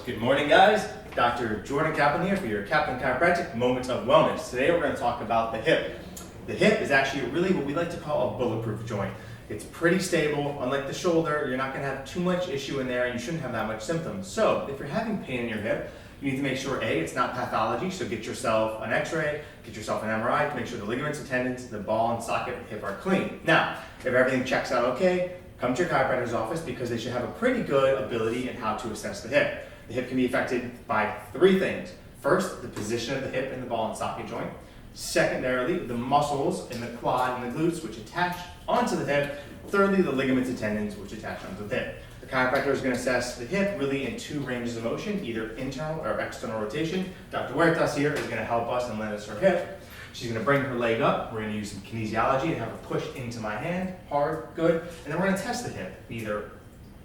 Good morning, guys. Dr. Jordan Kaplan here for your Kaplan Chiropractic Moments of Wellness. Today we're going to talk about the hip. The hip is actually really what we like to call a bulletproof joint. It's pretty stable. Unlike the shoulder, you're not going to have too much issue in there and you shouldn't have that much symptoms. So if you're having pain in your hip, you need to make sure A, it's not pathology, so get yourself an x-ray, get yourself an MRI to make sure the ligaments, the tendons, the ball and socket of the hip are clean. Now, if everything checks out okay, come to your chiropractor's office because they should have a pretty good ability in how to assess the hip. The hip can be affected by three things. First, the position of the hip in the ball and socket joint. Secondarily, the muscles in the quad and the glutes which attach onto the hip. Thirdly, the ligaments and tendons which attach onto the hip. The chiropractor is going to assess the hip really in two ranges of motion, either internal or external rotation. Dr. Huertas here is going to help us and lend us her hip. She's going to bring her leg up. We're going to use some kinesiology to have her push into my hand, hard, good. And then we're going to test the hip, either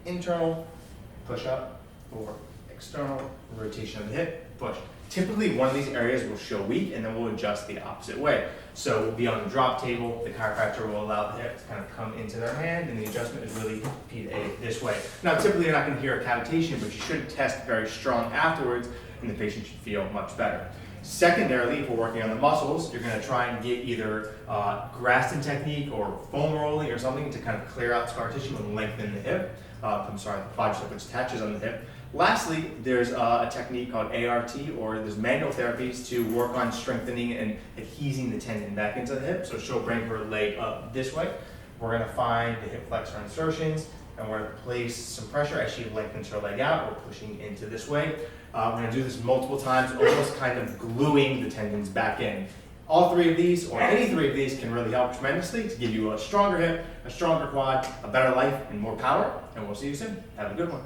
internal, push up, or external rotation of the hip, push. Typically, one of these areas will show weak, and then we'll adjust the opposite way. So we'll be on the drop table. The chiropractor will allow the hip to kind of come into their hand, and the adjustment is really this way. Now, typically, you're not going to hear a cavitation, but you should test very strong afterwards, and the patient should feel much better. Secondarily, if we're working on the muscles, you're going to try and get either Graston technique or foam rolling or something to kind of clear out scar tissue and lengthen the hip. The quadricep which attaches on the hip. Lastly, there's a technique called ART, or there's manual therapies to work on strengthening and adhesing the tendon back into the hip. So she'll bring her leg up this way. We're going to find the hip flexor insertions, and we're going to place some pressure as she lengthens her leg out. We're pushing into this way. We're going to do this multiple times, almost kind of gluing the tendons back in. All three of these, or any three of these, can really help tremendously to give you a stronger hip, a stronger quad, a better life, and more power. And we'll see you soon. Have a good one.